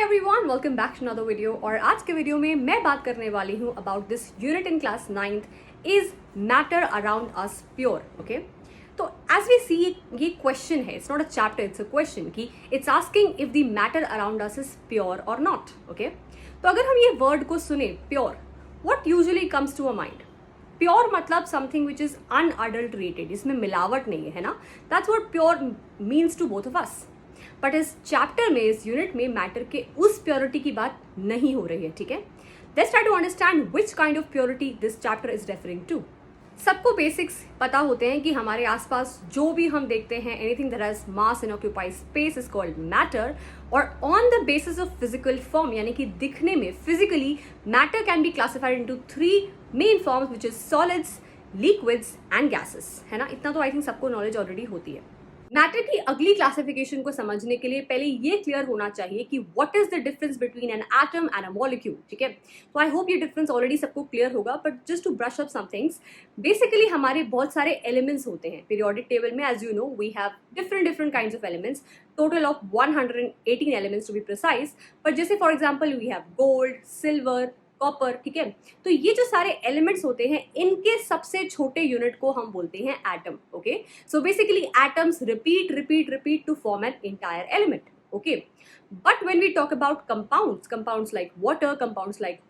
Everyone, welcome back to another video. और आज के वीडियो में मैं बात करने वाली हूँ about this unit in class 9th is matter around us pure. Okay, तो एज वी सी ये क्वेश्चन है, it's not a chapter, it's a question कि it's asking if the matter around us is pure और not. Okay, तो अगर हम ये word को सुने pure, what usually comes to a mind? Pure मतलब समथिंग विच इज अनअडल्टरेटेड, इसमें मिलावट नहीं है ना। That's what pure means to both of us. But इस चैप्टर में, इस यूनिट में मैटर के उस प्योरिटी की बात नहीं हो रही है। ठीक है, let's try to understand which kind of purity this chapter is referring to. सबको बेसिक्स पता होते हैं कि हमारे आसपास जो भी हम देखते हैं, anything that has mass and occupies space is called matter. और on the basis of physical form, यानी कि दिखने में physically, matter can be classified into 3 main forms which is solids, liquids and gases. है ना, इतना तो आई थिंक सबको नॉलेज ऑलरेडी होती है। मैटर की अगली क्लासिफिकेशन को समझने के लिए पहले ये क्लियर होना चाहिए कि what is the difference between an atom and a molecule. ठीक है, तो आई होप ये डिफरेंस ऑलरेडी सबको क्लियर होगा, but just to brush up some things. Basically हमारे बहुत सारे एलिमेंट्स होते हैं पीरियोडिक टेबल में। As you know, we have different kinds of elements, total of 118 elements to be precise. पर जैसे for example we have gold, silver, copper. ठीक है, तो ये जो सारे एलिमेंट्स होते हैं, इनके सबसे छोटे यूनिट को हम बोलते हैं atom. Okay, so basically atoms repeat to form an entire element. Okay, but when we talk about compounds like water, compounds like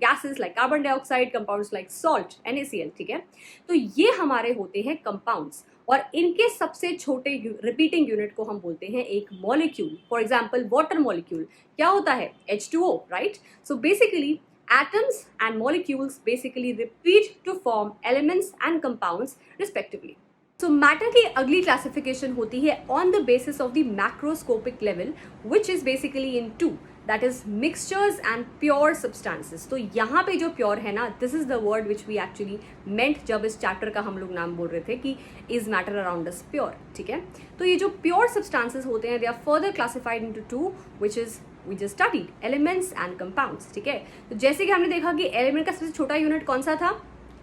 gases like carbon dioxide, compounds like salt, NaCl। ठीक है, तो ये हमारे होते हैं कंपाउंड्स, और इनके सबसे छोटे रिपीटिंग यूनिट को हम बोलते हैं एक molecule. For example water molecule क्या होता है? H2O, right? So basically atoms and molecules basically repeat to form elements and compounds respectively. So matter की अगली classification होती है on the basis of the macroscopic level, which is basically in two, that is mixtures and pure substances. तो यहाँ पे जो pure है ना, this is the word which we actually meant जब इस chapter का हम लोग नाम बोल रहे थे कि is matter around us pure। ठीक है, तो ये जो pure substances होते हैं, they are further classified into two, which is we just studied elements and compounds। ठीक है, तो जैसे कि हमने देखा कि एलिमेंट का सबसे छोटा यूनिट कौन सा था?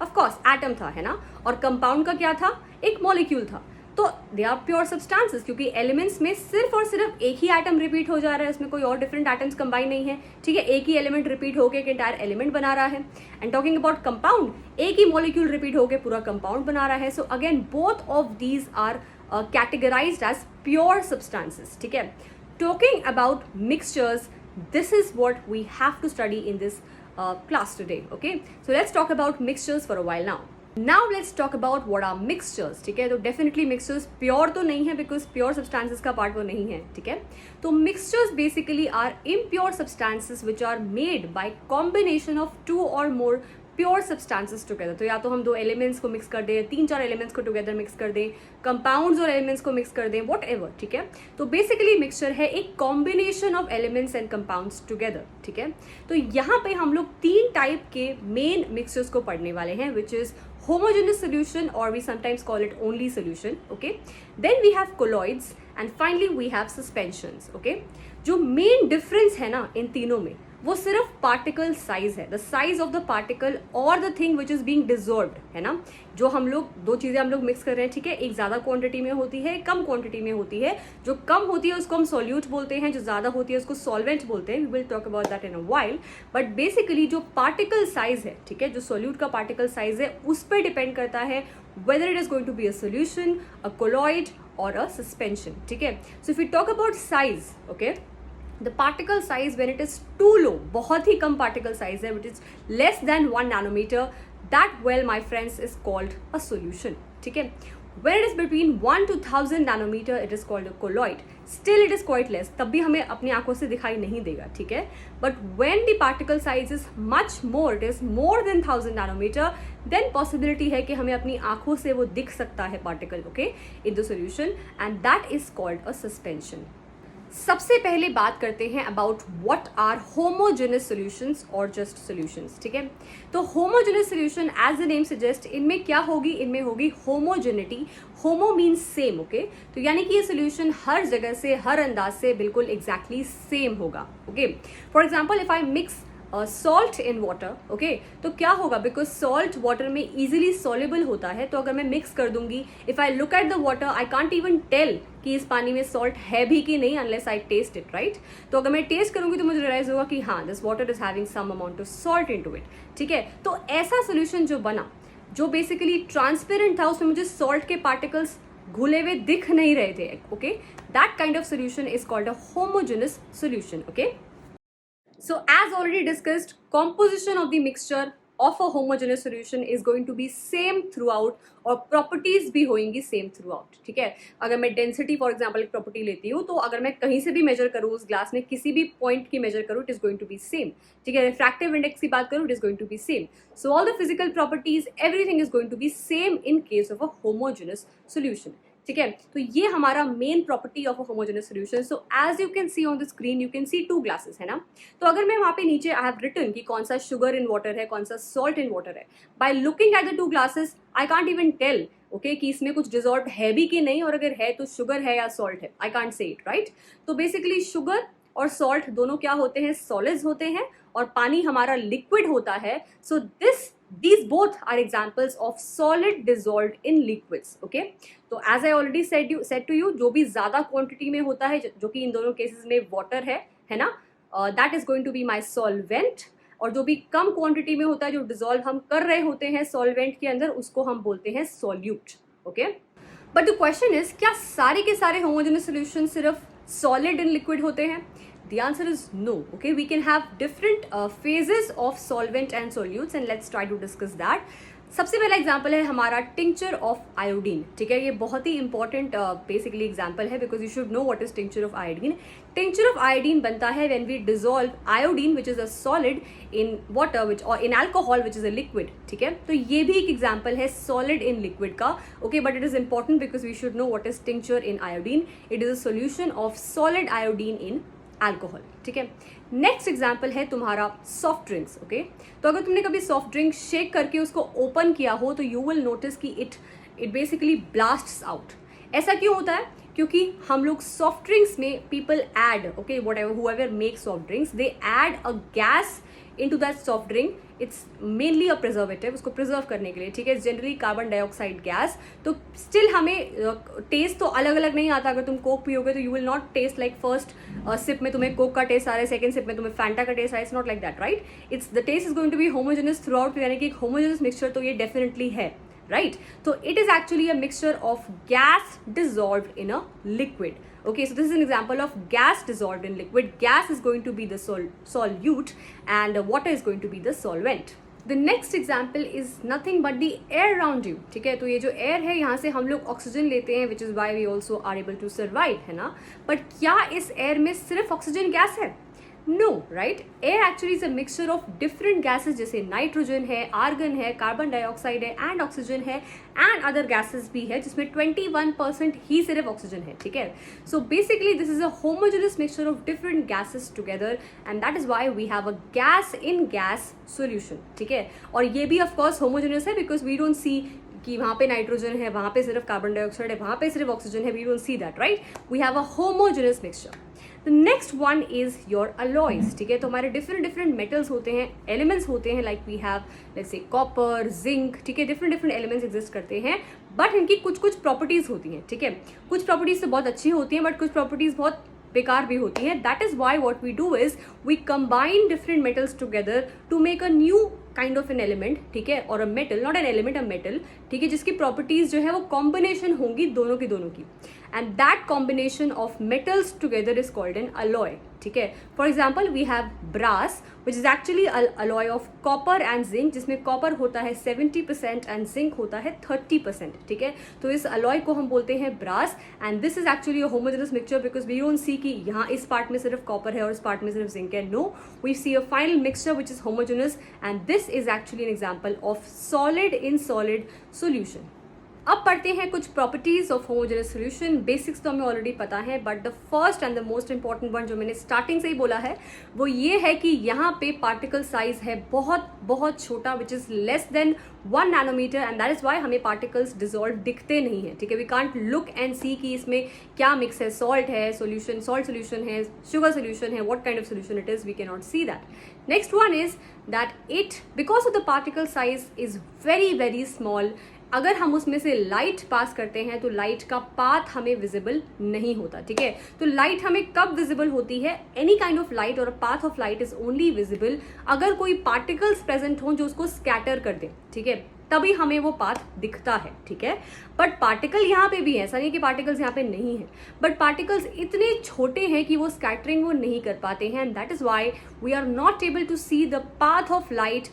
ऑफ कोर्स एटम था, है ना। और कंपाउंड का क्या था? एक मॉलिक्यूल था। तो दे आर प्योर सब्सटेंसेस, क्योंकि एलिमेंट्स में सिर्फ और सिर्फ एक ही एटम रिपीट हो जा रहा है, उसमें कोई और डिफरेंट एटम्स कंबाइन नहीं है। ठीक है, एक ही एलिमेंट रिपीट होकर एक एंटायर एलिमेंट बना रहा है। एंड टॉकिंग अबाउट कंपाउंड, एक ही मॉलिक्यूल रिपीट होकर पूरा कंपाउंड बना रहा है। So again both of these are categorized as pure substances. ठीक है, talking about mixtures, this is what we have to study in this class today. Okay, so let's talk about mixtures for a while now. Now let's talk about what are mixtures। ठीक है, तो definitely mixtures pure तो नहीं है, because pure substances का part वो नहीं है। ठीक है, तो mixtures basically are impure substances which are made by combination of two or more pure substances together. तो या तो हम दो एलिमेंट्स को मिक्स कर दें, 3-4 एलिमेंट्स को टुगेदर मिक्स कर दें, कंपाउंड्स और एलिमेंट्स को मिक्स कर दें, वॉट एवर। ठीक है, तो बेसिकली मिक्सचर है एक combination of elements and compounds together. ठीक है, तो यहाँ पे हम लोग 3 टाइप के मेन मिक्सचर्स को पढ़ने वाले हैं, which is homogeneous solution, or we sometimes call it only solution. Okay, then we have colloids and finally we have suspensions. Okay, जो main difference है ना इन तीनों में, वो सिर्फ पार्टिकल साइज है, the size of the particle और the thing which is being dissolved. है ना, जो हम लोग दो चीजें हम लोग मिक्स कर रहे हैं। ठीक है, एक ज्यादा क्वांटिटी में होती है, कम क्वांटिटी में होती है। जो कम होती है उसको हम सॉल्यूट बोलते हैं, जो ज्यादा होती है उसको सॉल्वेंट बोलते हैं। We will talk about that in a while. But basically जो पार्टिकल साइज है, ठीक है, जो सॉल्यूट का पार्टिकल साइज है, उस पर डिपेंड करता है whether it is going to be a solution, a colloid or a suspension. ठीक है, so if we talk about size, okay, the particle size when it is too low, बहुत ही कम particle size है, which is less than 1 nanometer, that well my friends is called a solution. ठीक है, when it is between 1 to 1000 nanometer it is called a colloid. Still it is quite less, तब भी हमें अपनी आंखों से दिखाई नहीं देगा। ठीक है, but when the particle size is much more, it is more than 1000 nanometer, then possibility है कि हमें अपनी आंखों से वो दिख सकता है particle, okay, in the solution, and that is called a suspension. सबसे पहले बात करते हैं about what are homogeneous solutions और जस्ट सॉल्यूशंस। ठीक है, तो homogeneous solution as the name suggest, इनमें क्या होगी? इनमें होगी homogeneity. Homo means same. Okay, तो यानी कि ये सॉल्यूशन हर जगह से, हर अंदाज से बिल्कुल एग्जैक्टली सेम होगा। Okay, for example if I mix salt in water, okay, तो क्या होगा, बिकॉज सॉल्ट वाटर में इजीली सॉल्युबल होता है, तो अगर मैं मिक्स कर दूंगी, if I look at the water I can't even tell कि इस पानी में सॉल्ट है भी कि नहीं unless I taste it, right. तो अगर मैं टेस्ट करूंगी तो मुझे रियलाइज होगा कि हाँ, this water is having some amount of salt into it, ठीक है। तो ऐसा सोल्यूशन जो बना, जो बेसिकली ट्रांसपेरेंट था, उसमें मुझे सॉल्ट के पार्टिकल्स घुले हुए दिख नहीं रहे थे, okay, that kind of solution is called a homogeneous solution, okay. So as already discussed, composition of the mixture of a homogeneous solution is going to be same throughout और properties भी होंगी same throughout, ठीक है। अगर मैं density for example एक property लेती हूँ, तो अगर मैं कहीं से भी measure करूँ उस glass में, किसी भी point की measure करूँ, it is going to be same, ठीक है। refractive index की बात करूँ, it is going to be same. So all the physical properties, everything is going to be same in case of a homogeneous solution, ठीक है। तो ये हमारा main property of a homogeneous solution. So as you can see on the screen, you can see 2 glasses, है ना। तो अगर मैं वहाँ पे नीचे आई हैव रिटन कि कौन सा शुगर इन वाटर है, कौन सा सॉल्ट इन वाटर है, by looking at the 2 glasses I can't even tell, okay, कि इसमें कुछ डिजॉल्व है भी कि नहीं, और अगर है तो शुगर है या सॉल्ट है, I can't say it, right. तो बेसिकली शुगर और सॉल्ट दोनों क्या होते हैं, सॉलिड्स होते हैं, और पानी हमारा लिक्विड होता है। सो these both are examples of solid dissolved in liquids, okay। तो as I already said to you, जो भी ज्यादा क्वांटिटी में होता है, जो कि इन दोनों केसेस में वाटर है ना, that is going to be my solvent, और जो भी कम क्वांटिटी में होता है, जो डिजोल्व हम कर रहे होते हैं सॉल्वेंट के अंदर, उसको हम बोलते हैं solute, okay. But the question is, क्या सारे के सारे होमोजेनस सॉल्यूशन सिर्फ सॉलिड इन लिक्विड होते हैं? The answer is no, okay। We can have different phases of solvent and solutes, and let's try to discuss that. सबसे पहला example है हमारा टिंक्चर ऑफ आयोडीन, ठीक है। ये बहुत ही इंपॉर्टेंट बेसिकली एग्जाम्पल है, because you should know what is tincture of iodine. Tincture of iodine बनता है when we dissolve iodine which is a solid in water which और in alcohol which is a liquid, ठीक है। तो ये भी एक एग्जाम्पल है सॉलिड इन लिक्विड का, okay, but it is important because we should know what is tincture in iodine. It is a solution of solid iodine in alcohol, ठीक है। नेक्स्ट एग्जाम्पल है तुम्हारा सॉफ्ट ड्रिंक्स, ओके। तो अगर तुमने कभी soft drink shake करके उसको ओपन किया हो, तो यू विल नोटिस कि इट बेसिकली ब्लास्ट्स आउट। ऐसा क्यों होता है? क्योंकि हम लोग सॉफ्ट ड्रिंक्स में people add, okay, whatever whoever make soft drinks, they add a gas into that soft drink. It's mainly a preservative, उसको प्रिजर्व करने के लिए, ठीक है, जनरली कार्बन डाइऑक्साइड गैस। तो स्टिल हमें टेस्ट तो अलग अलग नहीं आता। अगर तुम कोक पियोगे तो you will not taste like first sip में तुम्हें कोक का टेस्ट आ रहा है, सेकंड सिप में तुम्हें फैंटा का टेस्ट आ रहा है, it's not like that, right. It's the taste is going to be homogeneous throughout, यानी कि एक होमोजेनस मिक्सचर तो ये डेफिनेटली है, right। So it is actually a mixture of gas dissolved in a liquid, okay। So this is an example of gas dissolved in liquid. Gas is going to be the solute and water is going to be the solvent. The next example is nothing but the air around you, ठीक है। तो ये जो air है, यहाँ से हम लोग ऑक्सीजन लेते हैं, which is why we also are able to survive, है ना। But क्या इस air में सिर्फ ऑक्सीजन गैस है? No, right. Air actually is a mixture of different gases, जैसे नाइट्रोजन है, आर्गन है, कार्बन डाइऑक्साइड है, एंड ऑक्सीजन है, एंड अदर गैसेज भी है, जिसमें 21% ही सिर्फ ऑक्सीजन है, ठीक है। So basically this is a homogeneous mixture of different gases together, and that is why we have a gas in gas solution, ठीक है। और ये भी ऑफकोर्स होमोजेनस है बिकॉज वी डोंट सी कि वहाँ पे नाइट्रोजन है, वहाँ पे सिर्फ कार्बन डाइऑक्साइड है, वहाँ पे सिर्फ ऑक्सीजन है, we don't see that, right. We have a homogeneous mixture. The next one is your alloys, ठीक है। तो हमारे डिफरेंट मेटल्स होते हैं, एलिमेंट्स होते हैं, like we have let's say copper, zinc, ठीक है। डिफरेंट एलिमेंट्स एग्जिस्ट करते हैं, बट इनकी कुछ प्रॉपर्टीज होती हैं, ठीक है। कुछ प्रॉपर्टीज तो बहुत अच्छी होती हैं, बट कुछ प्रॉपर्टीज बहुत बेकार भी होती है। That is why what we do is we combine different metals together to make a new kind of an element, ठीक है, और a metal, not an element, a metal, ठीक है, जिसकी प्रॉपर्टीज जो है वो कॉम्बिनेशन होंगी दोनों की, and that combination of metals together is called an alloy, ठीक है। For example we have brass which is actually alloy of copper and zinc, जिसमें कॉपर होता है 70% एंड जिंक होता है 30%, ठीक है। तो इस अलॉय को हम बोलते हैं brass, and this is actually a homogeneous mixture because we don't see कि यहाँ इस पार्ट में सिर्फ कॉपर है और इस पार्ट में सिर्फ जिंक है। No, we see a final mixture which is homogeneous, and this is actually an example of solid in solid solution. अब पढ़ते हैं कुछ properties of homogeneous solution. Basics तो हमें ऑलरेडी पता है, but the first and the most important one जो मैंने स्टार्टिंग से ही बोला है वो ये है कि यहाँ पे पार्टिकल साइज है बहुत बहुत छोटा, which is less than 1 nanometer, and that is why हमें पार्टिकल्स डिजोल्व दिखते नहीं है। ठीक है, we can't look and see कि इसमें क्या मिक्स है, सॉल्ट है, सोल्यूशन, सॉल्ट सोल्यूशन है, शुगर सोल्यूशन है, what kind of solution it is, we can not see that. Next one is that it, because of the particle size is very very small, अगर हम उसमें से light pass करते हैं तो light का पाथ हमें विजिबल नहीं होता। ठीक है, तो लाइट हमें कब विजिबल होती है? एनी काइंड ऑफ लाइट और path of light is only visible अगर कोई पार्टिकल्स प्रेजेंट हो जो उसको स्कैटर कर दे। ठीक है, तभी हमें वो पाथ दिखता है। ठीक है, बट पार्टिकल यहाँ पे भी है, ऐसा नहीं कि पार्टिकल्स यहाँ पे नहीं है, बट पार्टिकल्स इतने छोटे हैं कि वो स्कैटरिंग वो नहीं कर पाते हैं, and that is why we are not able to see the path of light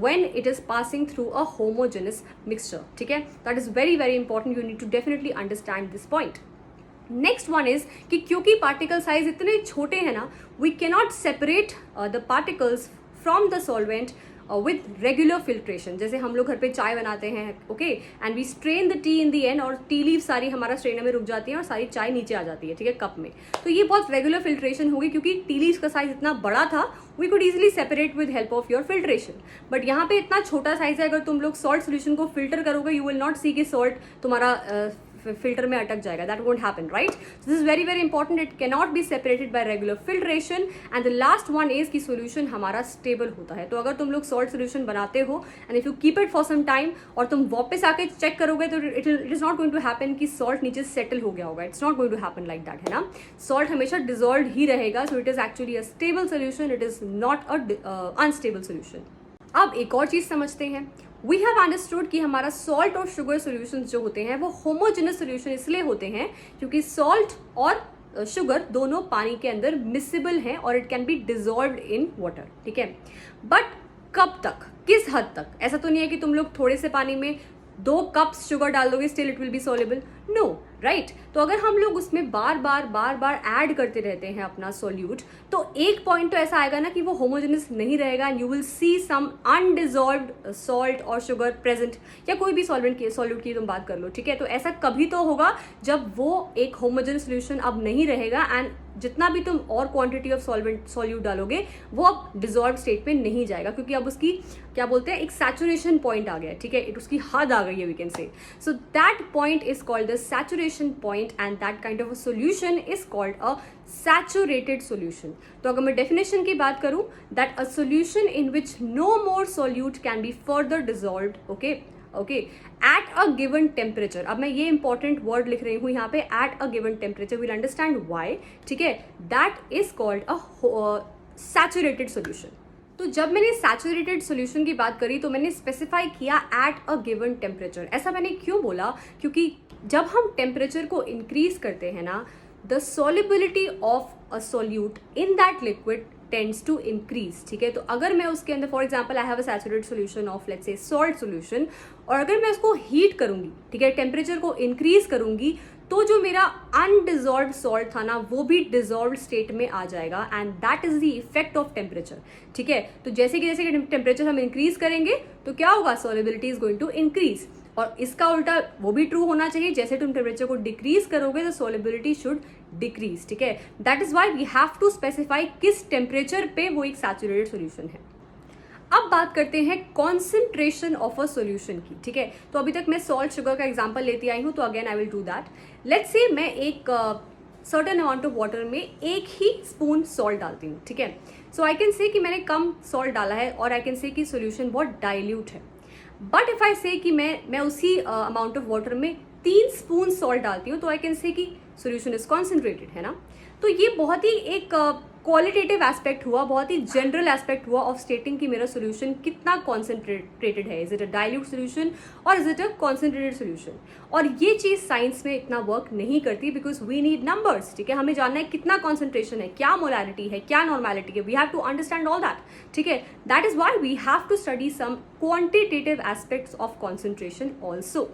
when it is passing through a homogeneous mixture. ठीक है, that is very very important, you need to definitely understand this point. Next one is कि क्योंकि particle size इतने छोटे हैं ना, we cannot separate the particles from the solvent with regular filtration. जैसे हम लोग घर पे चाय बनाते हैं, okay, and we strain the tea in the end, और टी लीव सारी हमारा स्ट्रेनर में रुक जाती है और सारी चाय नीचे आ जाती है, ठीक है, कप में। तो ये बहुत रेगुलर फिल्ट्रेशन होगी क्योंकि टी लीव्स का साइज इतना बड़ा था, we could easily separate with help of your filtration. But यहाँ पे इतना छोटा साइज है, अगर तुम लोग सॉल्ट सोल्यूशन को फिल्टर करोगे, यू विल नॉट सी कि सॉल्ट तुम्हारा फिल्टर में अटक जाएगा, that won't happen, right? This is very very important, it can not be separated by regular filtration. And the last one is कि solution हमारा stable होता है। तो अगर तुम लोग सॉल्ट सोल्यूशन बनाते हो and if you keep it for some time और तुम वापस आके चेक करोगे तो it is not going to happen कि सॉल्ट नीचे सेटल हो गया होगा, it's not going to happen like that, है ना? सॉल्ट हमेशा डिजोल्व ही रहेगा, so it is actually a stable solution, it is not a unstable solution. अब एक और चीज समझते हैं, वी हैव अंडरस्टूड कि हमारा सॉल्ट और शुगर सॉल्यूशंस जो होते हैं वो होमोजेनस सॉल्यूशन इसलिए होते हैं क्योंकि सॉल्ट और शुगर दोनों पानी के अंदर मिसिबल हैं और it can be dissolved in water. ठीक है, बट कब तक, किस हद तक? ऐसा तो नहीं है कि तुम लोग थोड़े से पानी में 2 कप्स शुगर डाल दोगे, still it will be soluble, no, right? तो अगर हम लोग उसमें बार बार ऐड करते रहते हैं अपना सॉल्यूट, तो एक पॉइंट तो ऐसा आएगा ना कि वो होमोजेनस नहीं रहेगा and you will see some undissolved salt और शुगर प्रेजेंट, या कोई भी सॉल्यूट की तुम बात कर लो। ठीक है, तो ऐसा कभी तो होगा जब वो एक होमोजेनस सोल्यूशन अब नहीं रहेगा एंड जितना भी तुम और क्वांटिटी ऑफ सॉल्यूट डालोगे वो अब डिजॉल्व स्टेट में नहीं जाएगा, क्योंकि अब उसकी क्या बोलते हैं, एक सैचुरेशन पॉइंट आ गया है। ठीक है, उसकी हद आ गई है, we can say. So that point is called the saturation point and that kind of a solution is called a saturated solution. तो अगर मैं definition की बात करूं, that a solution in which no more solute can be further dissolved, okay, at a given temperature. अब मैं ये important word लिख रही हूँ यहाँ पे, at a given temperature, we'll understand why. ठीक है, that is called a saturated solution. तो जब मैंने सैचुरेटेड सॉल्यूशन की बात करी तो मैंने स्पेसिफाई किया एट अ गिवन टेम्परेचर। ऐसा मैंने क्यों बोला? क्योंकि जब हम टेम्परेचर को इंक्रीज करते हैं ना, the solubility of a solute in that liquid tends to increase. ठीक है, तो अगर मैं उसके अंदर, for example I have a saturated solution of let's say salt solution, और अगर मैं उसको हीट करूंगी, ठीक है, टेम्परेचर को इंक्रीज करूंगी, तो जो मेरा अनडिजॉल्व्ड सॉल्ट था ना वो भी डिजॉल्व्ड स्टेट में आ जाएगा and that is the effect of temperature. ठीक है, तो जैसे कि टेम्परेचर हम इंक्रीज करेंगे तो क्या होगा, solubility is going to increase, और इसका उल्टा वो भी ट्रू होना चाहिए, जैसे तुम टेम्परेचर को डिक्रीज करोगे तो सॉल्युबिलिटी शुड डिक्रीज। ठीक है, that is why we have to specify किस टेम्परेचर पे वो एक सैचुरेटेड सॉल्यूशन है। अब बात करते हैं कॉन्सेंट्रेशन ऑफ अ सॉल्यूशन की। ठीक है, तो अभी तक मैं सॉल्ट शुगर का एग्जांपल लेती आई हूं, तो again I will do that. Let's say मैं एक सर्टेन अमाउंट ऑफ वाटर में 1 ही स्पून सॉल्ट डालती हूँ। ठीक है, सो आई कैन से कि मैंने कम सॉल्ट डाला है और आई कैन से कि सोल्यूशन बहुत डाइल्यूट है। बट इफ आई से कि मैं उसी अमाउंट ऑफ वाटर में 3 स्पून सॉल्ट डालती हूँ, तो आई कैन से कि सोल्यूशन इज कॉन्सेंट्रेटेड, है ना? तो ये बहुत ही एक क्वालिटेटिव एस्पेक्ट हुआ, बहुत ही जनरल एस्पेक्ट हुआ ऑफ स्टेटिंग कि मेरा सोल्यूशन कितना कॉन्सेंट्रेटेड है, is it a dilute solution और is it a concentrated solution. और ये चीज साइंस में इतना वर्क नहीं करती बिकॉज वी नीड नंबर्स। ठीक है, हमें जानना है कितना कॉन्सेंट्रेशन है, क्या मोलैरिटी है, क्या नॉर्मेलिटी है, we have to understand all that. ठीक है, that is why we have to study some quantitative aspects of concentration also.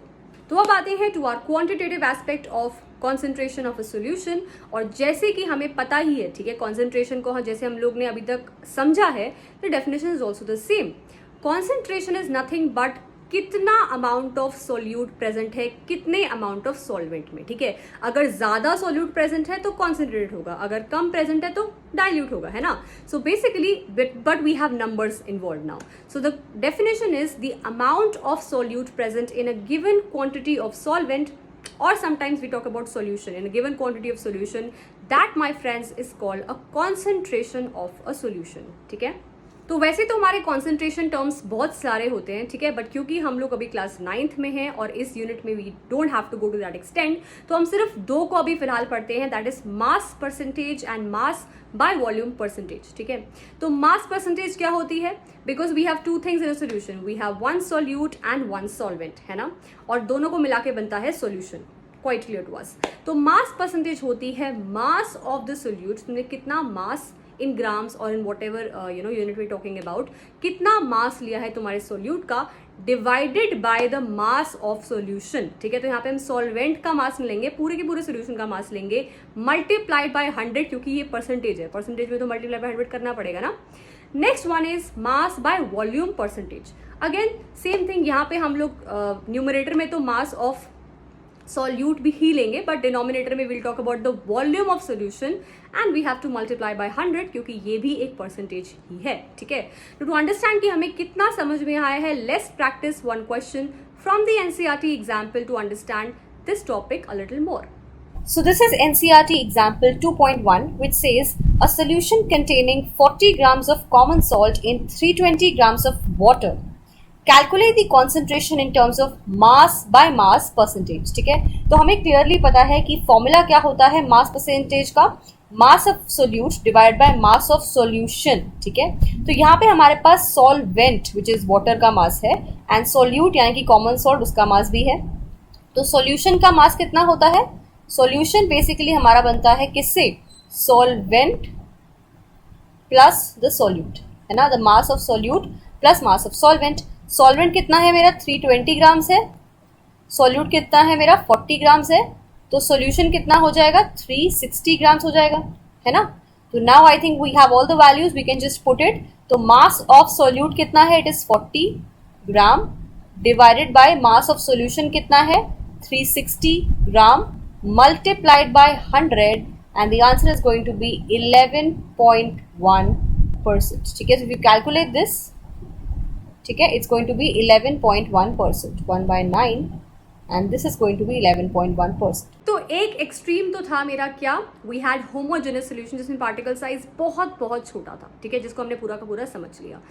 तो अब आते हैं to our quantitative aspect of concentration of a solution. और जैसे कि हमें पता ही है, ठीक है, कॉन्सेंट्रेशन को जैसे हम लोग ने अभी तक समझा है, the definition is also the same. Concentration is nothing but कितना अमाउंट ऑफ सोल्यूट प्रेजेंट है कितने अमाउंट ऑफ सॉल्वेंट में, ठीक है। अगर ज्यादा सोल्यूट प्रेजेंट है तो कॉन्सेंट्रेटेड होगा, अगर कम प्रेजेंट है तो डाइल्यूट होगा, है ना। So basically but we have numbers involve now. So the definition is the amount of solute present in a given quantity of solvent, or sometimes we talk about solution in a given quantity of solution, that my friends is called a concentration of a solution, ठीक है। तो वैसे तो हमारे concentration terms बहुत सारे होते हैं, ठीक है, बट क्योंकि हम लोग अभी क्लास 9th में हैं और इस यूनिट में we don't have to go to that extend, तो हम सिर्फ दो को अभी फिलहाल पढ़ते हैं, that is mass percentage and mass by volume percentage, ठीक है। तो मास परसेंटेज क्या होती है, because we have two things in a solution, we have one solute and one solvent, है ना, और दोनों को मिला के बनता है solution, quite clear to us. तो मास परसेंटेज होती है मास ऑफ द सोल्यूट, तुमने कितना मास इन ग्राम्स और in whatever unit we talking about, कितना मास लिया है तुम्हारे सोल्यूट का, divided by the mass of solution, ठीक है। तो यहाँ पे हम सॉल्वेंट का मास लेंगे, पूरे के पूरे सोल्यूशन का मास लेंगे, मल्टीप्लाइड बाय 100, क्योंकि ये परसेंटेज है, परसेंटेज में तो मल्टीप्लाई बाय 100 करना पड़ेगा ना। Next one is mass by volume percentage, again same thing, यहाँ पे हम लोग न्यूमरेटर में तो मास ऑफ सॉल्यूट भी ही लेंगे, बट डिनोमिनेटर में will talk about the volume of solution and we have to multiply by 100, क्योंकि ये भी एक परसेंटेज ही है, ठीक है। टू अंडरस्टैंड कि हमें कितना समझ में आया है, let's practice one question from the NCERT example to understand this topic a little more. So this is NCERT example 2.1, which says a solution containing 40 grams of common salt in 320 grams of water. Calculate the concentration in terms of mass by mass percentage, ठीक है। तो हमें clearly पता है कि formula क्या होता है मास परसेंटेज का, mass of solute divide by mass of solution, ठीक है। तो यहाँ पे हमारे पास सॉल्वेंट विच इज वाटर का मास है एंड सोल्यूट यानी कि कॉमन सॉल्ट उसका मास भी है। तो सॉल्यूशन का मास कितना होता है, सॉल्यूशन बेसिकली हमारा बनता है किससे, सॉल्वेंट प्लस द सोल्यूट, है ना, the mass of solute plus mass of solvent. Solvent कितना है मेरा 320 ग्राम्स है, सॉल्यूट कितना है मेरा 40 ग्राम्स है, तो सॉल्यूशन कितना हो जाएगा 360 ग्राम्स हो जाएगा, है ना। तो now I think we have all the values, we can just put it. तो मास ऑफ सॉल्यूट कितना है, it is 40 gram divided by mass of solution कितना है 360 ग्राम multiplied by 100 and the answer is going to be 11.1%, ठीक है। So if you calculate this, ठीक है, it's going to be 11.1%, 1 by 9 and this is going to be 11.1%. तो एक extreme तो था मेरा क्या, वी हैड होमोजेनस सोल्यूशन जिसमें पार्टिकल साइज बहुत बहुत छोटा था, ठीक है, जिसको हमने पूरा का पूरा समझ लिया।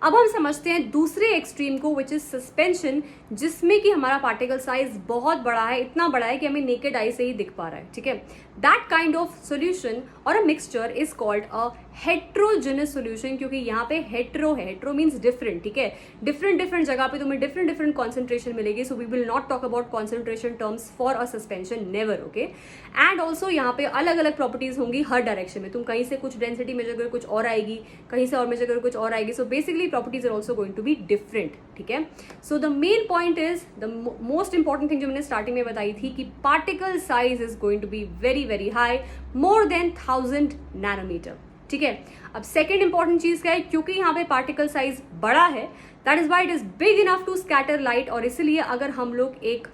अब हम समझते हैं दूसरे एक्सट्रीम को विच इज सस्पेंशन, जिसमें कि हमारा पार्टिकल साइज बहुत बड़ा है, इतना बड़ा है कि हमें नेकेड आई से ही दिख पा रहा है, ठीक है। दैट काइंड ऑफ सोल्यूशन और a mixture is called a heterogeneous solution, क्योंकि यहाँ पे हेट्रो है, हेट्रो मीन्स डिफरेंट, ठीक है। डिफरेंट डिफरेंट जगह पे तुम्हें डिफरेंट डिफरेंट कॉन्सेंट्रेशन मिलेगी, so we will not talk about concentration terms for a suspension, never, okay. And also यहाँ पे अलग अलग प्रॉपर्टीज होंगी हर डायरेक्शन में, तुम कहीं से कुछ डेंसिटी मेजर कर कुछ और आएगी, कहीं से और मेजर कर कुछ और आएगी, so basically properties are also going to be different, ठीक है। So the main point is the most important thing जो मैंने स्टार्टिंग में बताई थी कि particle size is going to be very very high, more than 1000 nanometer, ठीक है। अब सेकेंड इंपॉर्टेंट चीज क्या है, क्योंकि यहाँ पे पार्टिकल साइज बड़ा है, that is why it is big enough to scatter light, और इसलिए अगर हम लोग एक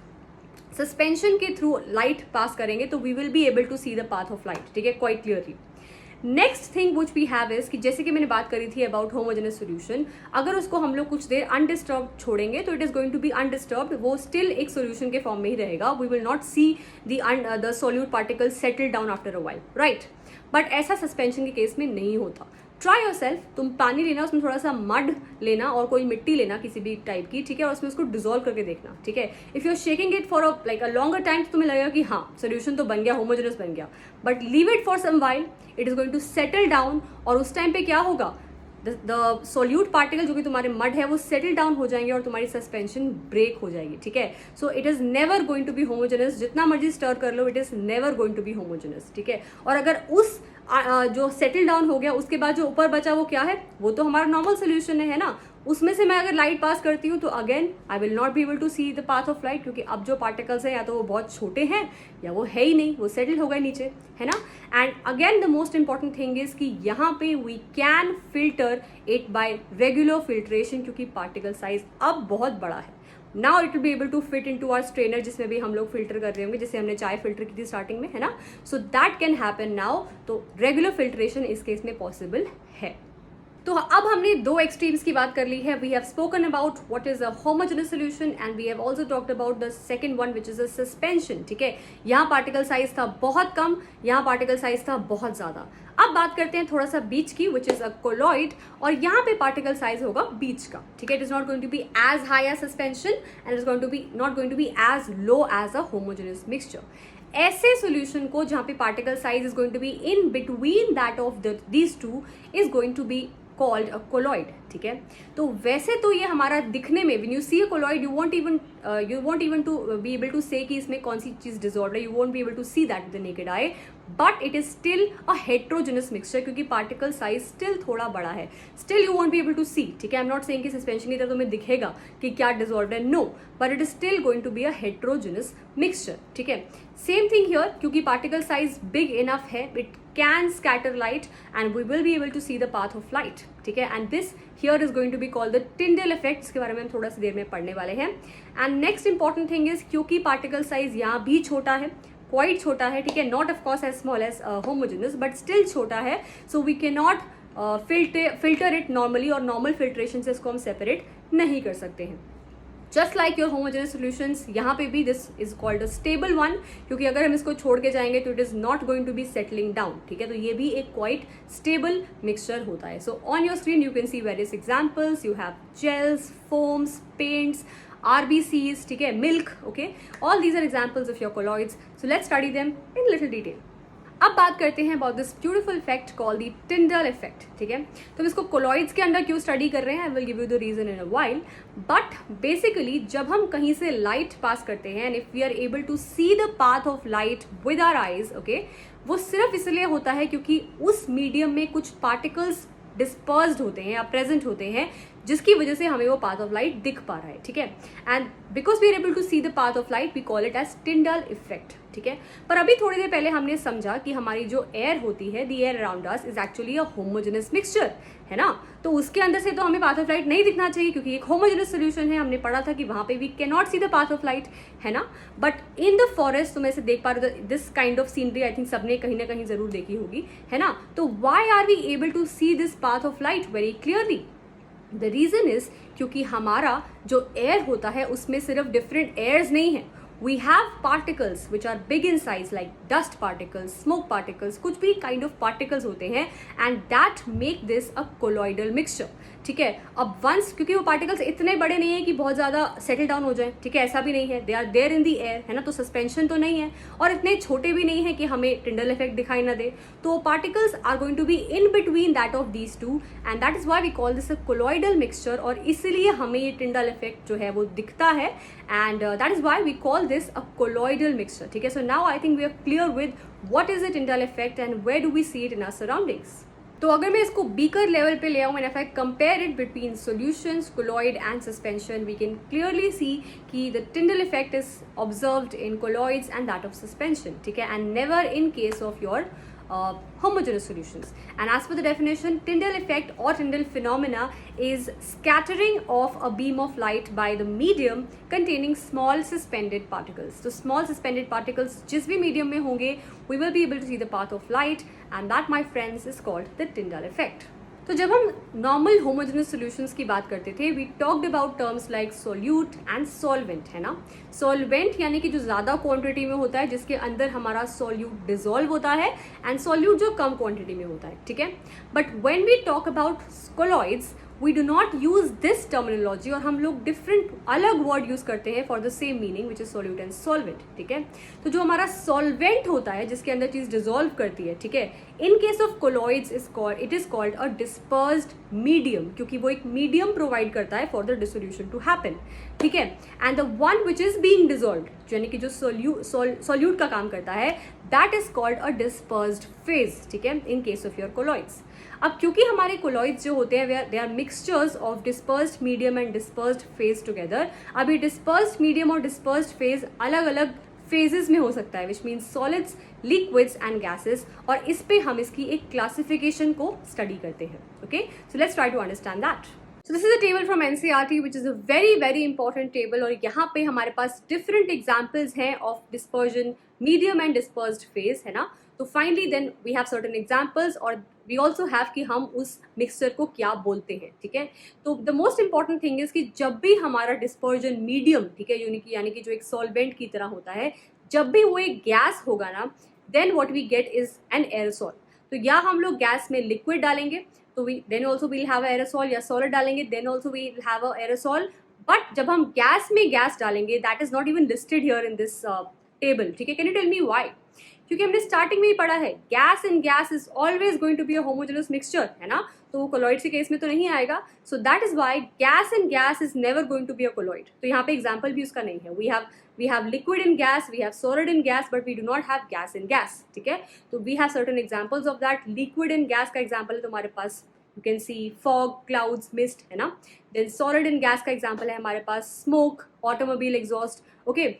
सस्पेंशन के थ्रू लाइट पास करेंगे तो we will be able to see the path of light, ठीक है, quite clearly. Next thing which we have is कि जैसे कि मैंने बात करी थी अबाउट होमोजेनस सोल्यूशन, अगर उसको हम लोग कुछ देर अनडिस्टर्ब छोड़ेंगे तो it is going to be undisturbed, वो स्टिल एक सोल्यूशन के फॉर्म में ही रहेगा, we will not see the solute particle settle down after a while, right. But ऐसा सस्पेंशन के केस में नहीं होता। ट्राई योर सेल्फ, तुम पानी लेना, उसमें थोड़ा सा मड लेना और कोई मिट्टी लेना किसी भी टाइप की, ठीक है, और उसमें उसको डिजोल्व करके देखना, ठीक है। If you are shaking it for like a longer time तो तुम्हें लगेगा कि हाँ सोल्यूशन तो बन गया, होमोजेनस बन गया, but leave it for some while, it is going to settle down, और उस टाइम पे क्या होगा, द सोल्यूट पार्टिकल जो कि तुम्हारे मड है वो सेटल डाउन हो जाएंगे और तुम्हारी सस्पेंशन ब्रेक हो जाएगी, ठीक है। So it is never going to be homogeneous, जितना मर्जी स्टर कर लो, it is never going to be homogeneous, ठीक है। और अगर उस जो सेटल डाउन हो गया उसके बाद जो ऊपर बचा वो क्या है, वो तो हमारा नॉर्मल सोल्यूशन है ना, उसमें से मैं अगर लाइट पास करती हूँ तो again I will not be able to see the path of light, क्योंकि अब जो पार्टिकल्स हैं या तो वो बहुत छोटे हैं या वो है ही नहीं, वो सेटल हो गए नीचे, है ना। And again the most important thing is कि यहाँ पे we can filter it by regular filtration, क्योंकि पार्टिकल साइज अब बहुत बड़ा है, now it will be able to fit into our strainer, जिसमें भी हम लोग फिल्टर कर रहे होंगे, जैसे हमने चाय फिल्टर की थी स्टार्टिंग में, है ना. So that can happen now. तो रेगुलर फिल्ट्रेशन इस केस में पॉसिबल है. तो अब हमने दो एक्सट्रीम्स की बात कर ली है. We have spoken about what is a homogeneous solution and we have also talked about the second one which is a suspension. ठीक है, यहाँ पार्टिकल साइज था बहुत कम, यहाँ पार्टिकल साइज था बहुत ज्यादा. अब बात करते हैं थोड़ा सा बीच की, विच इज अ कोलॉइड, और यहाँ पे पार्टिकल साइज होगा बीच का. ठीक है, it is not going to be as high as suspension and is going to be not going to be as low as a homogeneous mixture. ऐसे सॉल्यूशन को जहां पे particle size is going to be in between that of these two is going to be called a colloid. ठीक है, तो वैसे तो ये हमारा दिखने में, when you see a colloid you won't even to be able to say कि इसमें कौन सी चीज डिसऑर्डर है. You won't be able to see that with the naked eye, but it is still a heterogeneous mixture, क्योंकि particle size still थोड़ा बड़ा है. Still you won't be able to see. ठीक है, आई एम नॉट सेइंग कि suspension की तरह तुम्हें दिखेगा कि क्या डिसऑर्डर है, no, but it is still going to be a heterogeneous mixture. ठीक है, सेम थिंग हियर, क्योंकि पार्टिकल साइज बिग इनफ है, it can scatter light and we will be able to see the path of light. ठीक है, and this here is going to be called the Tyndall effect, जिसके बारे में हम थोड़ा सी देर में पढ़ने वाले हैं. and next important thing is, क्योंकि पार्टिकल साइज यहाँ भी छोटा है, क्वाइट छोटा है, ठीक है, not of course as small as homogenous but still छोटा है, so we can not filter it normally, और नॉर्मल फिल्ट्रेशन से इसको हम सेपरेट नहीं कर सकते हैं. Just like your homogenous solutions, यहाँ पे भी this is called a stable one, क्योंकि अगर हम इसको छोड़ के जाएंगे तो it is not going to be settling down. ठीक है, तो ये भी एक क्वाइट स्टेबल मिक्सचर होता है. So on your screen you can see various examples. You have gels, foams, paints, RBCs, ठीक है, milk. Okay, all these are examples of your colloids. So let's study them in little detail. अब बात करते हैं about this beautiful effect called the Tyndall effect. ठीक है, तो इसको कोलॉइड्स के अंदर क्यों स्टडी कर रहे हैं, I will give you the reason in a while. But basically जब हम कहीं से लाइट पास करते हैं and if we are able to see the path of light with our eyes, okay, वो सिर्फ इसलिए होता है क्योंकि उस मीडियम में कुछ पार्टिकल्स डिस्पर्स्ड होते हैं या प्रेजेंट होते हैं, जिसकी वजह से हमें वो पाथ ऑफ लाइट दिख पा रहा है. ठीक है, and because we are able to see the path of light we call it as Tyndall effect. ठीक है, पर अभी थोड़ी देर पहले हमने समझा कि हमारी जो एयर होती है, the air around us is actually a homogeneous mixture, है ना. तो उसके अंदर से तो हमें पाथ ऑफ लाइट नहीं दिखना चाहिए, क्योंकि एक होमोजेनस सोल्यूशन है. हमने पढ़ा था कि वहां पे we can not see the path of light, है ना. बट इन द फॉरेस्ट तुम ऐसे देख पा रहे हो, this kind of scenery I think सबने कहीं ना कहीं जरूर देखी होगी, है ना. तो why are we able to see this path of light very clearly? The reason is क्योंकि हमारा जो एयर होता है उसमें सिर्फ डिफरेंट एयर्स नहीं है. We have particles which are big in size like dust particles, smoke particles, कुछ भी kind of particles होते हैं and that make this a colloidal mixture. ठीक है, अब वंस क्योंकि वो पार्टिकल्स इतने बड़े नहीं है कि बहुत ज्यादा सेटल डाउन हो जाए, ठीक है, ऐसा भी नहीं है, they are there in the air, है ना, तो सस्पेंशन तो नहीं है, और इतने छोटे भी नहीं है कि हमें टिंडल इफेक्ट दिखाई ना दे. तो particles are going to be in between that of these two and that is why we call this a colloidal mixture, और इसीलिए हमें ये टिंडल इफेक्ट जो है वो दिखता है and that is why we call this a colloidal mixture. ठीक है, so now I think we are clear with what is a Tyndall effect and where do we see it in our surroundings. तो अगर मैं इसको beaker level पे ले आऊँ and if I compare it between solutions, colloid and suspension, we can clearly see कि the Tyndall effect is observed in colloids and that of suspension. ठीक है, and never in case of your homogeneous solutions. And as per the definition, Tyndall effect or Tyndall phenomena is scattering of a beam of light by the medium containing small suspended particles. So small suspended particles जिस भी medium में होंगे, we will be able to see the path of light, and that, my friends, is called the Tyndall effect. तो जब हम normal homogeneous solutions की बात करते थे, we talked about terms like solute and solvent, है ना. सॉल्वेंट यानी कि जो ज्यादा क्वांटिटी में होता है, जिसके अंदर हमारा सॉल्यूट डिसॉल्व होता है, एंड सॉल्यूट जो कम क्वांटिटी में होता है. ठीक है, but when we talk about colloids we do not use this terminology, और हम लोग डिफरेंट अलग वर्ड यूज करते हैं for the same meaning which is solute and solvent. ठीक है, तो जो हमारा सॉल्वेंट होता है जिसके अंदर चीज डिसॉल्व करती है, ठीक है, in case of colloids it is called a dispersed medium, क्योंकि वो एक मीडियम प्रोवाइड करता है for the dissolution to happen. ठीक है, and the one which is being dissolved, यानी कि जो सॉल्यूट का काम करता है, that is called a dispersed phase. ठीक है, in case of your colloids. अब क्योंकि हमारे कोलॉइड्स जो होते हैं they are mixtures of dispersed medium and dispersed phase together. अभी डिस्पर्स्ड मीडियम और डिस्पर्स्ड फेज अलग अलग फेजेस में हो सकता है, which means solids, liquids and gases, और इस पे हम इसकी एक क्लासिफिकेशन को स्टडी करते हैं. Okay, so let's try to understand that. So this is a table from NCERT which is a very important table और यहाँ पे हमारे पास different examples हैं of dispersion medium and dispersed phase है ना. तो finally then we have certain examples और we also have कि हम उस mixture को क्या बोलते हैं, ठीक है. तो the most important thing is कि जब भी हमारा dispersion medium, ठीक है, यानी कि जो एक solvent की तरह होता है, जब भी वो एक गैस होगा ना, then what we get is an aerosol. तो या हम लोग गैस में लिक्विड डालेंगे तो then also we'll have a aerosol, या सॉलिड डालेंगे then also we'll have a aerosol. But जब हम गैस में गैस डालेंगे that is not even listed here in this table, ठीक है. Can you tell me why? क्योंकि हमने स्टार्टिंग में ही पढ़ा है gas in gas is always going to be a homogeneous mixture, है ना. तो वो कोलॉइड के केस में तो नहीं आएगा. So that is why gas in gas is never going to be a colloid. तो यहाँ पे एग्जाम्पल भी उसका नहीं है. We have liquid in gas, we have solid in gas, but we do not have gas in gas, ठीक है. तो we have certain examples of that. Liquid in gas का एग्जाम्पल है तुम्हारे पास, you can see fog, clouds, mist, है ना. Then solid in gas का एग्जाम्पल है हमारे पास smoke, automobile exhaust, okay.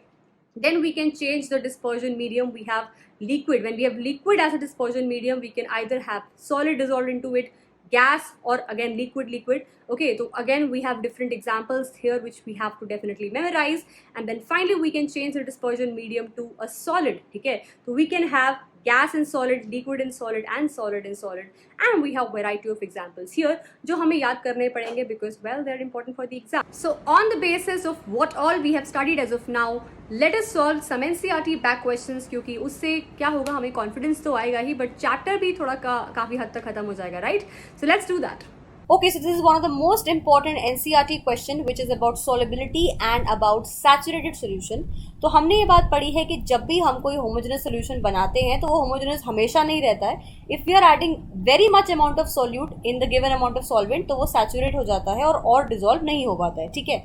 Then we can change the dispersion medium. We have liquid. When we have liquid as a dispersion medium, we can either have solid dissolved into it, gas, or again liquid. Okay, so again we have different examples here which we have to definitely memorize. And then finally we can change the dispersion medium to a solid. Okay, so we can have gas in solid, liquid in solid, and solid in solid. And we have variety of examples here जो हमें याद करने पड़ेंगे because well they are important for the exam. So on the basis of what all we have studied as of now, let us solve some NCERT back questions. क्योंकि उससे क्या होगा, हमें confidence तो आएगा ही but चैप्टर भी थोड़ा काफ़ी हद तक खत्म हो जाएगा, right? So let's do that. Okay, so this is one of the most important NCERT question which is about solubility and about saturated solution. तो हमने ये बात पढ़ी है कि जब भी हम कोई homogeneous solution बनाते हैं तो वो homogeneous हमेशा नहीं रहता है. If we are adding very much amount of solute in the given amount of solvent तो वो saturate हो जाता है और dissolve नहीं हो पाता है, ठीक है.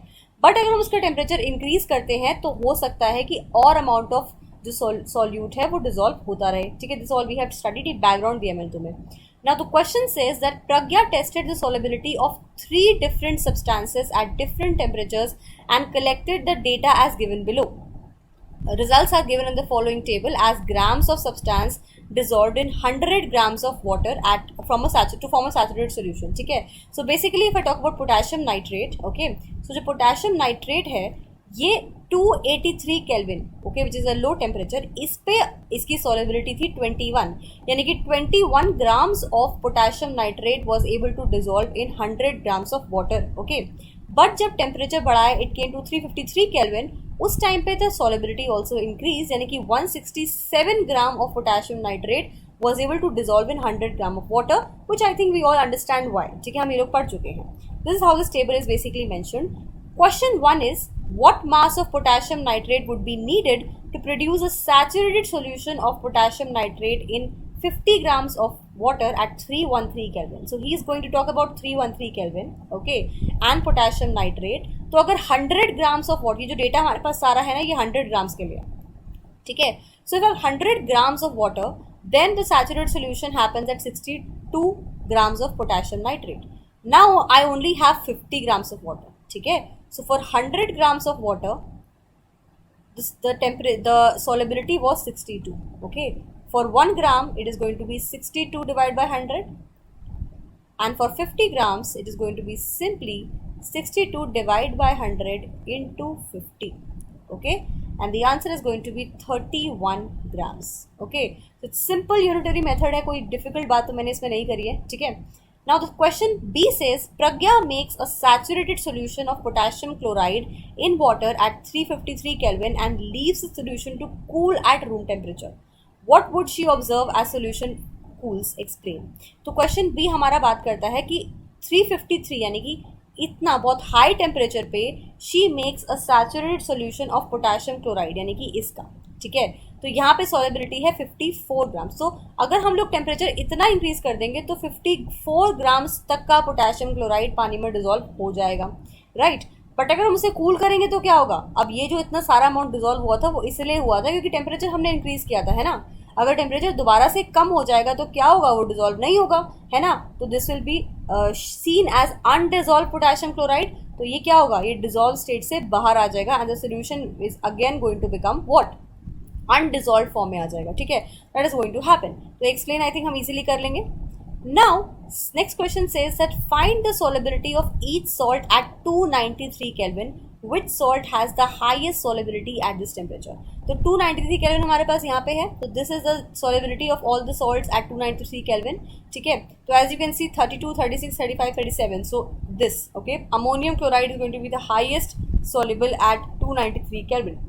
बट अगर हम उसका टेम्परेचर इंक्रीज करते हैं तो हो सकता है कि और अमाउंट ऑफ जो सॉल्यूट है वो डिसॉल्व होता रहे, ठीक है. This all we have studied. ये बैकग्राउंड दिया मैंने तुम्हें. Now the question says that Pragya tested the solubility of 3 different substances at different temperatures and collected the data as given below. Results are given in the following table as grams of substance dissolved in 100 grams of water to form a saturated solution, ठीक है. So basically if I talk about potassium nitrate, okay, so जो potassium nitrate है ये 283 kelvin, okay, which is a low temperature. इस पे इसकी solubility थी 21, यानी कि 21 grams of potassium nitrate was able to dissolve in 100 grams of water, okay. बट जब टेम्परेचर बढ़ाया इट केम टू 353 केल्विन. उस टाइम पे द सॉलिबिलिटी ऑल्सो इंक्रीज, यानी कि 167 gram of potassium nitrate was able to dissolve in 100 gram of water, which I think we all understand why, ठीक है, हम ये लोग पढ़ चुके हैं. This is how this table is basically mentioned. Question 1 is, what mass of potassium nitrate would be needed to produce a saturated solution of potassium nitrate in 50 grams of water at 313 Kelvin? So he is going to talk about 313 Kelvin, okay, and potassium nitrate. तो अगर 100 grams of water, ये जो data हमारे पास सारा है ना ये 100 grams के लिए, ठीक है. So if I have 100 grams of water, then the saturated solution happens at 62 grams of potassium nitrate. Now I only have 50 grams of water, ठीक है. So for 100 grams of water, the solubility was 62. Okay. For 1 gram, it is going to be 62 divided by 100. And for 50 grams, it is going to be simply 62 divided by 100 into 50. Okay. And the answer is going to be 31 grams. Okay. So it's simple unitary method है, कोई difficult बात तो मैंने इसमें नहीं करी है, ठीक है. Now the question B says Pragya makes a saturated solution of potassium chloride in water at 353 Kelvin and leaves the solution to cool at room temperature. What would she observe as solution cools? Explain. तो question B हमारा बात करता है कि 353 यानी कि इतना बहुत हाई टेम्परेचर पे she makes a saturated solution of potassium chloride यानी कि इसका, ठीक है. तो यहाँ पे सॉलिबिलिटी है 54 ग्राम्स. तो अगर हम लोग टेम्परेचर इतना इंक्रीज कर देंगे तो 54 ग्राम्स तक का पोटेशियम क्लोराइड पानी में डिसॉल्व हो जाएगा, राइट. बट अगर हम उसे कूल करेंगे तो क्या होगा, अब ये जो इतना सारा अमाउंट डिसॉल्व हुआ था वो इसलिए हुआ था क्योंकि टेम्परेचर हमने इंक्रीज किया था, है ना. अगर टेम्परेचर दोबारा से कम हो जाएगा तो क्या होगा, वो डिसॉल्व नहीं होगा, है ना. तो this will be seen as undissolved potassium chloride. तो ये क्या होगा, ये डिसॉल्व स्टेट से बाहर आ जाएगा and the solution is again going to become what, undissolved form में आ जाएगा, ठीक है. That is going to happen. तो एक्सप्लेन आई थिंक हम इजीली कर लेंगे. Now, next question says that find the solubility of each salt at 293 Kelvin. Which salt has the highest solubility at this temperature? तो 293 kelvin हमारे पास यहाँ पे है, तो this is the solubility of all the salts at 293 kelvin. ठीक है, तो as you can see 32, 36, 35, 37. So this, okay, ammonium chloride is going to be the highest soluble at 293 Kelvin.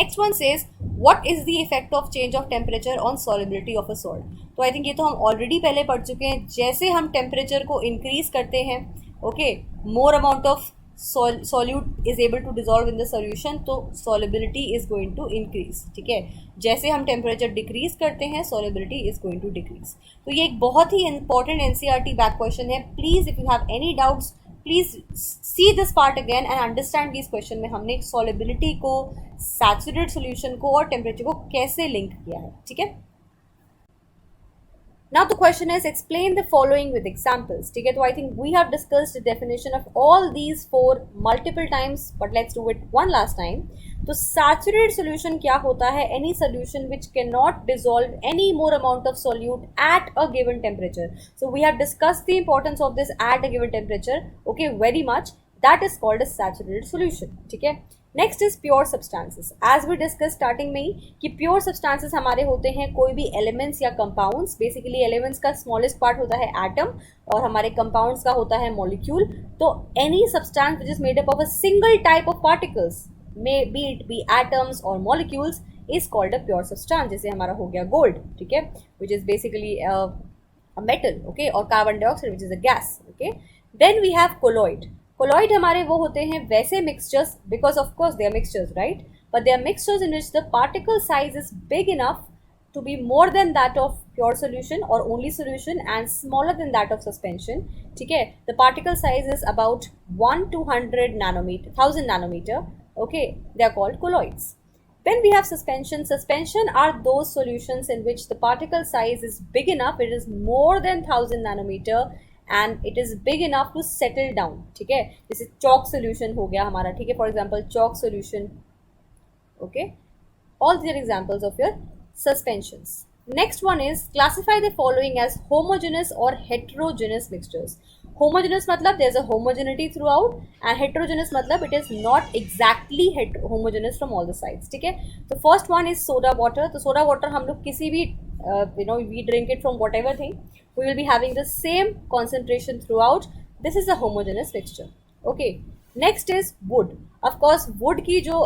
Next one says what is the effect of change of temperature on solubility of a salt? तो I think ये तो हम already पहले पढ़ चुके हैं. जैसे हम टेम्परेचर को इंक्रीज करते हैं, okay, more amount of solute is able to dissolve in the solution, तो solubility is going to increase. ठीक है, जैसे हम टेम्परेचर डिक्रीज करते हैं solubility is going to decrease. तो ये एक बहुत ही इंपॉर्टेंट एनसीईआरटी बैक क्वेश्चन है. Please if you have any doubts please see this part again and understand this question में हमने सॉलिबिलिटी को, सैचुरेटेड सॉल्यूशन को और टेम्परेचर को कैसे लिंक किया है. ठीक है, now the question is explain the following with examples. ठीक है, तो I think we have discussed the definition of all these four multiple times, but let's do it one last time. तो saturated solution क्या होता है? Any solution which cannot dissolve any more amount of solute at a given temperature. So we have discussed the importance of this at a given temperature, okay, very much. That is called a saturated solution. ठीक है, next is pure substances. As we discuss starting में ही कि pure substances हमारे होते हैं कोई भी एलिमेंट्स या कंपाउंड्स. बेसिकली एलिमेंट्स का स्मॉलेस्ट पार्ट होता है एटम और हमारे कंपाउंड्स का होता है मॉलिक्यूल. तो any substance which is made up of a single type of particles, may be it be atoms और molecules, is called a pure substance. जैसे हमारा हो गया गोल्ड, ठीक है, which is basically a metal, okay, और carbon dioxide which is a gas. Okay, then we have colloid. Colloid हमारे वो होते हैं वैसे mixtures, because of course they are mixtures, right, but they are mixtures in which the particle size is big enough to be more than that of pure solution or only solution and smaller than that of suspension. ठीक है, the particle size is about 1 to 100 nanometer, 1000 nanometer. Okay, they are called colloids. Then we have suspension. Suspension are those solutions in which the particle size is big enough, it is more than 1000 nanometer and it is big enough to settle down. ठीक है, जैसे chalk solution हो गया हमारा. ठीक है, for example chalk solution. Okay, all these are examples of your suspensions. Next one is classify the following as homogeneous or heterogeneous mixtures. Homogeneous मतलब there's a homogeneity throughout and heterogeneous मतलब it is not exactly homogeneous from all the sides. ठीक है, तो first one is soda water. तो soda water हम लोग किसी भी we drink it from whatever thing, we will be having the same concentration throughout. This is a homogeneous mixture. Okay, next is wood. Of course wood की जो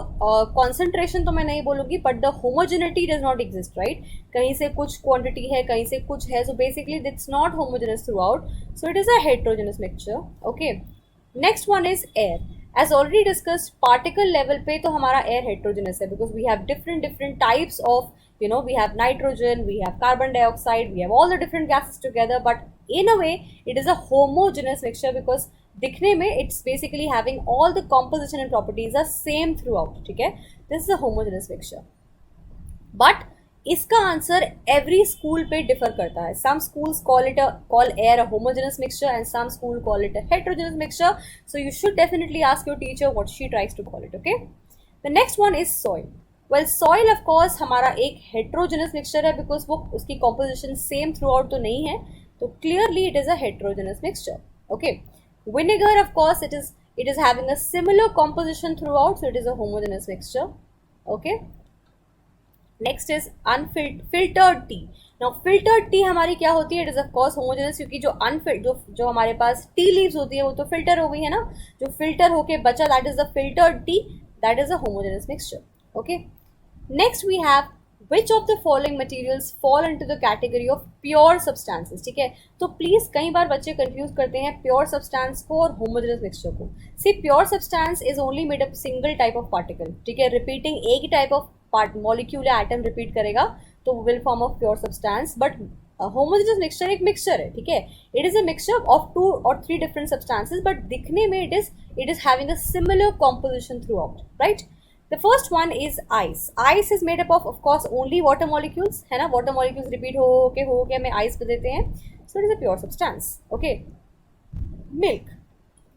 concentration तो मैं नहीं बोलूँगी, but the homogeneity does not exist, right. कहीं से कुछ quantity है, कहीं से कुछ है, so basically it's not homogenous throughout, so it is a heterogeneous mixture. Okay, next one is air. As already discussed particle level पे तो हमारा एयर हेट्रोजेनस है because we have different types of, you know, we have nitrogen, we have carbon dioxide, we have all the different gases together, but in a way it is a homogeneous mixture because दिखने में it's basically having all the composition and properties are same throughout. ठीक है, this is a homogeneous mixture. But इसका answer every school पे differ करता है. Some schools call air a homogeneous mixture and some school call it a heterogeneous mixture. So you should definitely ask your teacher what she tries to call it. Okay. The next one is soil. Well soil of course हमारा एक heterogeneous mixture है because वो उसकी composition same through out तो नहीं है, तो clearly it is a heterogeneous mixture. Okay, vinegar of course it is having a similar composition throughout, so it is a homogeneous mixture. Okay, next is unfiltered T. Now filtered T हमारी क्या होती है? It is of course homogeneous, क्योंकि जो हमारे पास tea leaves होती है वो तो फिल्टर हो गई है ना, जो फिल्टर होके बचा that is the filtered T, that is a homogeneous mixture. Okay, next we have which of the following materials fall into the category of pure substances. ठीक है, तो प्लीज कई बार बच्चे कंफ्यूज करते हैं प्योर सब्सटेंस को और होमोजेनस मिक्सचर को. See pure substance is only made up single type of particle. ठीक है, रिपीटिंग एक ही टाइप ऑफ मॉलिक्यूल या एटम रिपीट करेगा तो will form of pure substance. But homogeneous mixture एक मिक्सचर है. ठीक है, it is a mixture of 2 or 3 different substances, but दिखने में it is having a similar composition throughout, right. The first one is ice. Ice is made up of course only water molecules, है ना. water molecules repeat हो के हमें ice पे देते हैं, so it is a pure substance. Okay, milk.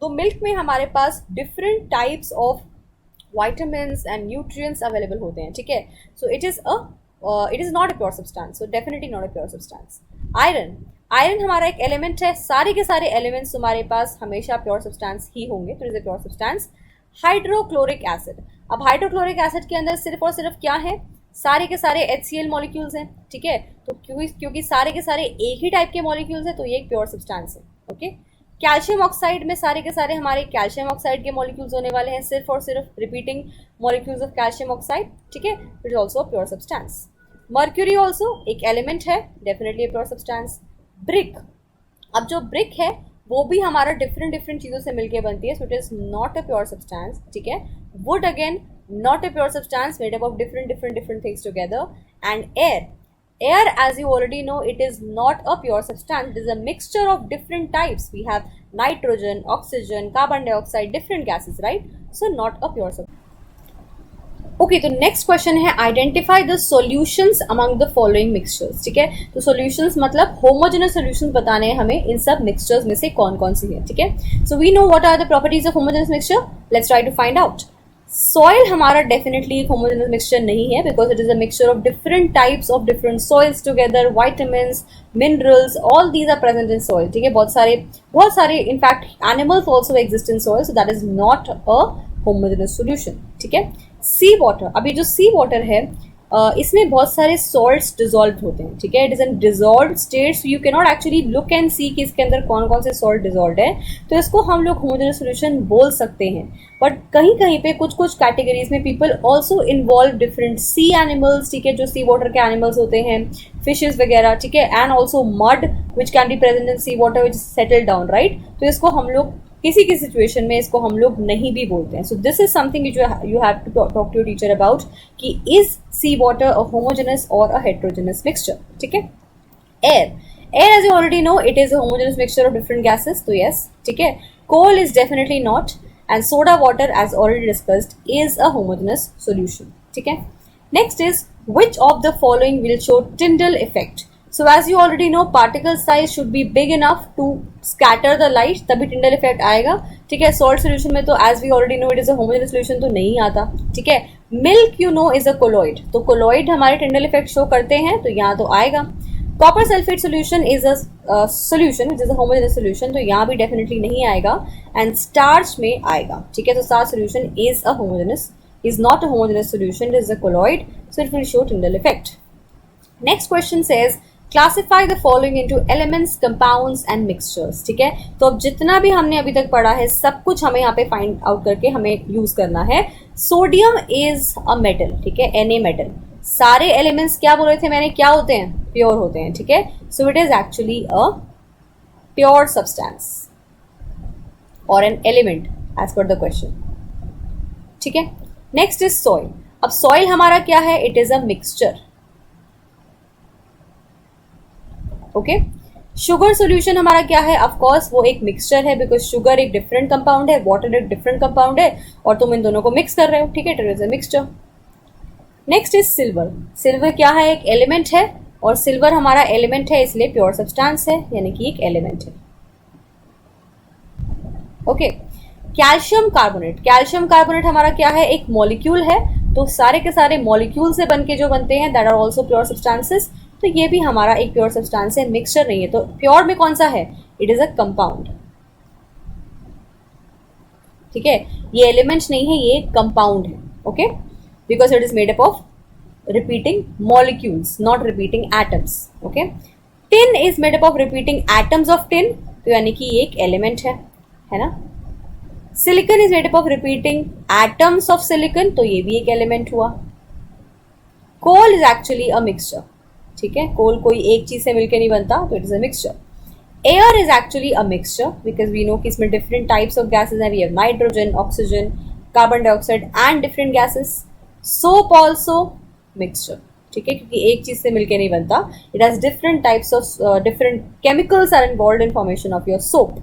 तो milk में हमारे पास different types of vitamins and nutrients available होते हैं. ठीक है, so it is not a pure substance, so definitely not a pure substance. Iron. Iron हमारा एक element है, सारे के सारे एलिमेंट्स तुम्हारे पास हमेशा प्योर सब्सटेंस ही होंगे, तो is a pure substance. Hydrochloric acid, अब हाइड्रोक्लोरिक एसिड के अंदर सिर्फ और सिर्फ क्या है, सारे के सारे HCl मॉलिक्यूल्स हैं, ठीक है, तो क्योंकि सारे के सारे एक ही टाइप के मॉलिक्यूल्स हैं तो ये एक प्योर सब्सटेंस है, ओके। कैल्शियम ऑक्साइड में सारे के सारे हमारे कैल्शियम ऑक्साइड के मॉलिक्यूल्स होने वाले हैं, सिर्फ और सिर्फ repeating molecules of calcium oxide, ठीक है, it is also pure substance. Mercury also एक एलिमेंट है, डेफिनेटली प्योर सब्सटेंस। ब्रिक, अब जो ब्रिक है वो भी हमारा डिफरेंट डिफरेंट चीज़ों से मिलकर बनती है, so it is not a pure substance, ठीक है। Would again not a pure substance, made up of different things together. And air as you already know, it is not a pure substance, it is a mixture of different types. We have nitrogen, oxygen, carbon dioxide, different gases, right? So not a pure substance. Okay, तो next question है identify the solutions among the following mixtures, ठीक है। तो solutions मतलब homogeneous solutions बताने हैं हमें इन सब मिक्सचर्स में से कौन कौन सी है, ठीक है। So we know what are the properties of homogenous mixture, let's try to find out. Soil हमारा डेफिनेटली एक होमोजेनस मिक्सचर नहीं है, because it is a mixture of different types of different soils together, vitamins, minerals, all these are present in soil, ठीक है। बहुत सारे in fact animals also exist in soil, so that is not a homogeneous solution, ठीक है। सी water, अभी जो सी water है इसमें बहुत सारे सॉल्ट्स डिजॉल्व होते हैं, ठीक है। It is an dissolved state, so you can not actually look and see कि इसके अंदर कौन कौन से सॉल्ट डिजॉल्व है, तो इसको हम लोग होमोजेनस सॉल्यूशन बोल सकते हैं। बट कहीं कहीं पे कुछ कुछ कैटेगरीज में पीपल ऑल्सो इन्वॉल्व डिफरेंट सी एनिमल्स, ठीक है, जो सी वाटर के एनिमल्स होते हैं, फिशेज वगैरह, ठीक है, and also mud which can be present in sea water which settle down, right. तो इसको हम लोग किसी किसी सिचुएशन में इसको हम लोग नहीं भी बोलते हैं। So this is something you have to talk to your teacher about कि is sea water a homogeneous और अ हेट्रोजेनस मिक्सचर, ठीक है। Air as you already know it is a homogeneous mixture of different gases, तो yes, ठीक है। Coal is definitely not, and soda water as already discussed is a homogeneous solution, ठीक है। Next is which of the following will show Tyndall effect? So as you already know, particle size should be big enough to scatter the light, तभी Tyndall effect आएगा, ठीक है। Salt solution में तो as we already know it is a homogeneous solution, तो नहीं आता, ठीक है। Milk you know is a colloid, तो colloid हमारे Tyndall effect शो करते हैं, तो यहाँ तो आएगा। Copper sulphate solution is a solution which is a homogeneous solution, तो यहाँ भी डेफिनेटली नहीं आएगा, एंड स्टार्च में आएगा, ठीक है। तो starch solution is a homogeneous, is not a homogeneous solution, it is a colloid, so it will show Tyndall effect. Next question says classify the following into elements, compounds and mixtures, ठीक है। तो अब जितना भी हमने अभी तक पढ़ा है सब कुछ हमें यहाँ पे फाइंड आउट करके हमें यूज करना है। सोडियम इज अ मेटल, ठीक है, Na मेटल। सारे एलिमेंट्स क्या बोल रहे थे मैंने, क्या होते हैं, प्योर होते हैं, ठीक है। So it is actually a pure substance और an element as per the question, ठीक है। नेक्स्ट इज सॉइल, अब सॉइल हमारा क्या है, it is a mixture, okay. Sugar solution हमारा क्या है, ऑफ कोर्स वो एक मिक्सचर है, बिकॉज शुगर एक डिफरेंट कंपाउंड है, वाटर एक डिफरेंट कंपाउंड है, और तुम इन दोनों को मिक्स कर रहे हो, ठीक है, it is a mixture. Next is silver, silver क्या है, एक एलिमेंट है, और सिल्वर हमारा एलिमेंट है इसलिए प्योर सब्सटेंस है, यानी कि एक एलिमेंट है, okay. Calcium carbonate, calcium carbonate हमारा क्या है, एक मॉलिक्यूल है, तो सारे के सारे मॉलिक्यूल से बनके जो बनते हैं that are also pure substances, तो ये भी हमारा एक प्योर सब्सटेंस है, मिक्सचर नहीं है। तो प्योर में कौन सा है, इट इज अ कंपाउंड, ठीक है, ये एलिमेंट नहीं है, ये कंपाउंड है, okay, because it is made up of repeating molecules, not repeating atoms, okay. Tin is made up of repeating atoms of tin, तो यानी कि ये एक एलिमेंट है ना। Silicon is made up of repeating atoms of silicon, तो ये भी एक एलिमेंट हुआ। Coal is actually a mixture, ठीक है, कोल कोई एक चीज से मिलकर नहीं बनता, तो it is a mixture. Air is actually a mixture because we know कि इसमें डिफरेंट टाइप्स ऑफ गैसेज हैं, we have nitrogen, oxygen, carbon dioxide and different gases. Soap also mixture, ठीक है, क्योंकि एक चीज से मिलकर नहीं बनता, it has different types of different chemicals are involve in formation of your soap.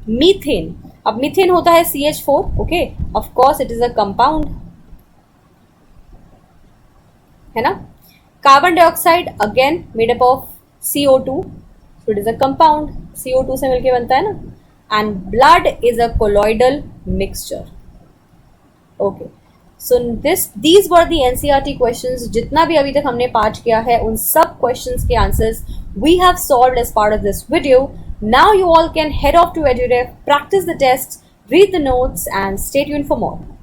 Methane, अब मीथेन होता है CH4, okay, of course it is a compound, है ना। Carbon dioxide again made up of CO2, so it is a compound, CO2 से मिलके बनता है ना। And blood is a colloidal mixture, okay. So these were the NCERT questions. जितना भी अभी तक हमने पाठ किया है उन सब questions के answers we have solved as part of this video. Now you all can head off to EduRef, practice the tests, read the notes and stay tuned for more.